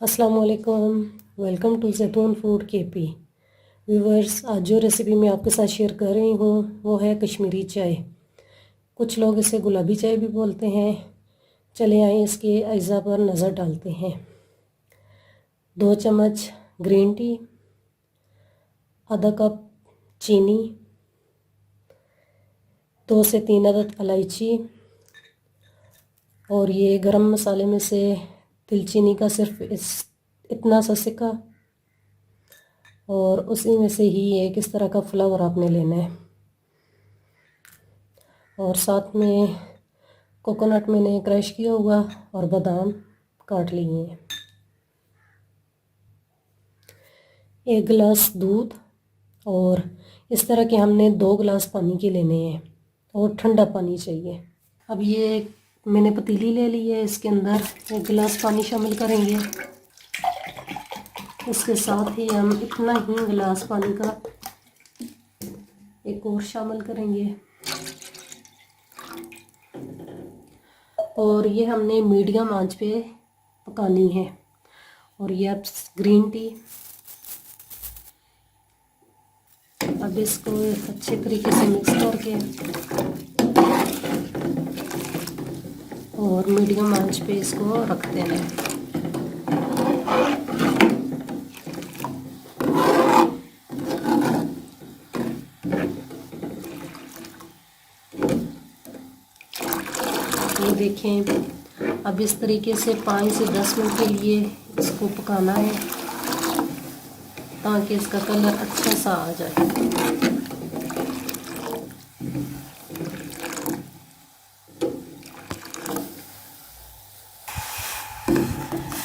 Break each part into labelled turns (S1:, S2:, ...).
S1: अस्सलाम वालेकुम। Welcome to जैतून फूड केपी। व्यूवर्स, आज जो रेसिपी मैं आपके साथ शेयर कर रही हूँ वो है कश्मीरी चाय। कुछ लोग इसे गुलाबी चाय भी बोलते हैं। चले आए इसके अज्जा पर नज़र डालते हैं। 2 चम्मच ग्रीन टी, आधा कप चीनी, 2 से 3 अदद इलायची, और ये गरम मसाले में से दालचीनी का सिर्फ इतना सा सिक्का, और उसी में से ही एक इस तरह का फ्लावर आपने लेना है। और साथ में कोकोनट मैंने क्रश किया हुआ और बादाम काट लिए हैं। 1 गिलास दूध, और इस तरह के हमने 2 गिलास पानी के लेने हैं, और ठंडा पानी चाहिए। अब ये मैंने पतीली ले ली है, इसके अंदर 1 गिलास पानी शामिल करेंगे। इसके साथ ही हम इतना ही गिलास पानी का एक और शामिल करेंगे, और ये हमने मीडियम आंच पे पकानी है। और ये अब ग्रीन टी, अब इसको अच्छे तरीके से मिक्स करके और मीडियम आंच पे इसको रख देना है। ये देखें, अब इस तरीके से 5 से 10 मिनट के लिए इसको पकाना है ताकि इसका कलर अच्छा सा आ जाए।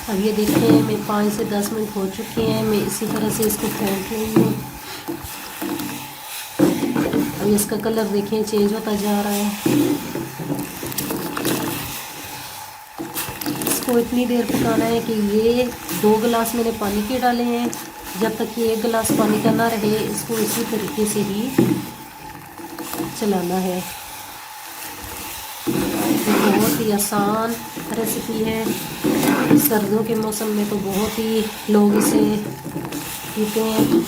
S1: अब ये देखें, मैं 5 से 10 मिनट हो चुके हैं। मैं इसी तरह से इसको फेंट रही हूँ। अब इसका कलर देखें चेंज होता जा रहा है। इसको इतनी देर पकाना है कि ये 2 गिलास मैंने पानी के डाले हैं, जब तक ये 1 गिलास पानी का ना रहे इसको इसी तरीके से ही चलाना है। बहुत ही आसान रेसिपी है। सर्दियों के मौसम में तो बहुत ही लोग इसे पीते हैं।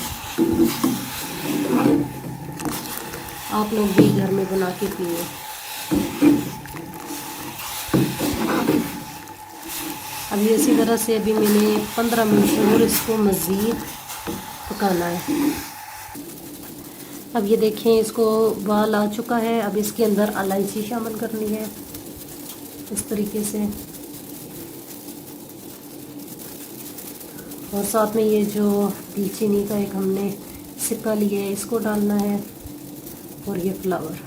S1: आप लोग भी घर में बना के पिए। अब ये इसी तरह से अभी मैंने 15 मिनट और इसको मज़ीद पकाना है। अब ये देखें, इसको उबाल आ चुका है। अब इसके अंदर इलायची शामिल करनी है इस तरीके से, और साथ में ये जो दालचीनी का एक हमने सिक्का लिया है इसको डालना है, और ये फ्लावर।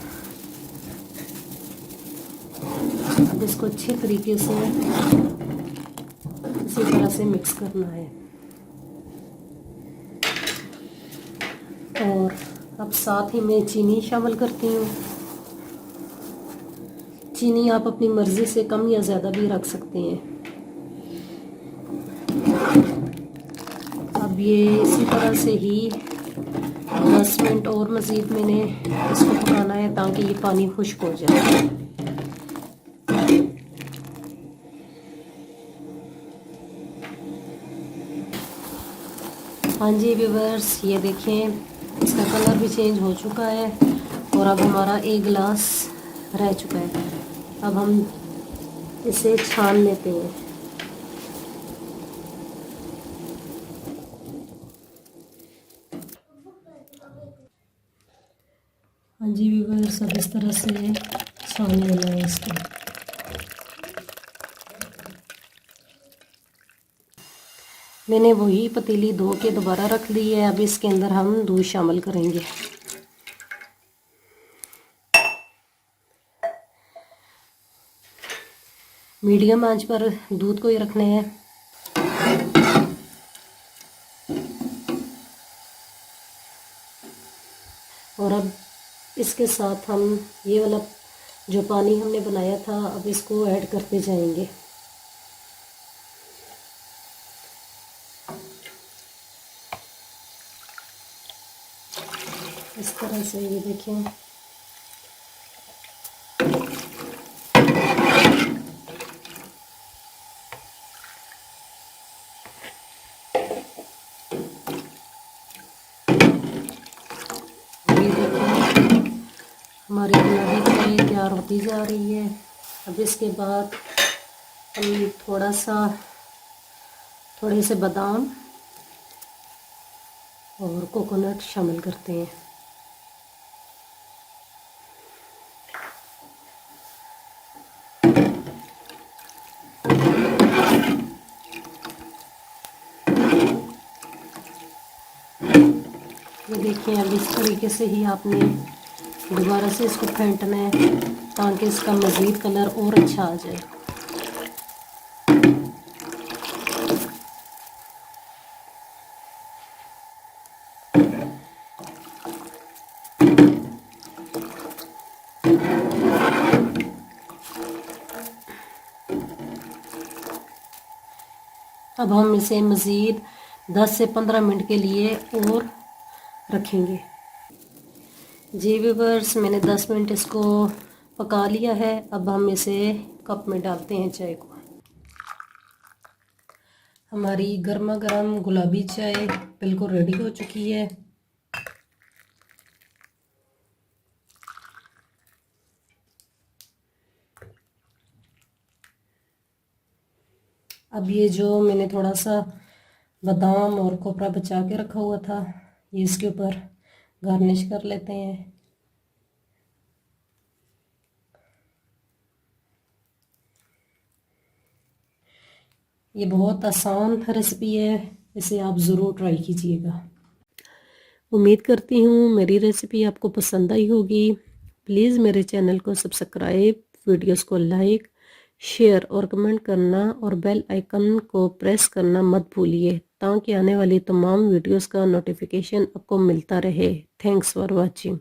S1: अब इसको अच्छे तरीके से इसी तरह से मिक्स करना है। और अब साथ ही मैं चीनी शामिल करती हूँ। चीनी आप अपनी मर्ज़ी से कम या ज़्यादा भी रख सकते हैं। अब ये इसी तरह से ही 10 मिनट और मज़ीद मैंने इसको पकाना है ताकि ये पानी खुश्क हो जाए। हाँ जी व्यूवर्स, ये देखें इसका कलर भी चेंज हो चुका है, और अब हमारा 1 गिलास रह चुका है। अब हम इसे छान लेते हैं। हाँ जी व्यूवर्स, अब इस तरह से छान लेना है इसको। मैंने वही पतीली धो के दोबारा रख ली है। अब इसके अंदर हम दूध शामिल करेंगे। मीडियम आंच पर दूध को ही रखना है। और अब इसके साथ हम ये वाला जो पानी हमने बनाया था अब इसको ऐड करते जाएंगे। इस तरह से ये देखें। तैयार होती जा रही है। अब इसके बाद हम थोड़े से बादाम और कोकोनट शामिल करते हैं। ये देखिए, अब इस तरीके से ही आपने दोबारा से इसको फेंटना है ताकि इसका मज़ीद कलर और अच्छा आ जाए। अब हम इसे मज़ीद 10 से 15 मिनट के लिए और रखेंगे। जी व्यूअर्स, मैंने 10 मिनट इसको पका लिया है। अब हम इसे कप में डालते हैं चाय को। हमारी गर्मा गर्म गुलाबी चाय बिल्कुल रेडी हो चुकी है। अब ये जो मैंने थोड़ा सा बादाम और खोपरा बचा के रखा हुआ था, ये इसके ऊपर गार्निश कर लेते हैं। ये बहुत आसान रेसिपी है, इसे आप ज़रूर ट्राई कीजिएगा। उम्मीद करती हूँ मेरी रेसिपी आपको पसंद आई होगी। प्लीज़ मेरे चैनल को सब्सक्राइब, वीडियोस को लाइक, शेयर और कमेंट करना और बेल आइकन को प्रेस करना मत भूलिए ताकि आने वाली तमाम वीडियोस का नोटिफिकेशन आपको मिलता रहे। Thanks for watching.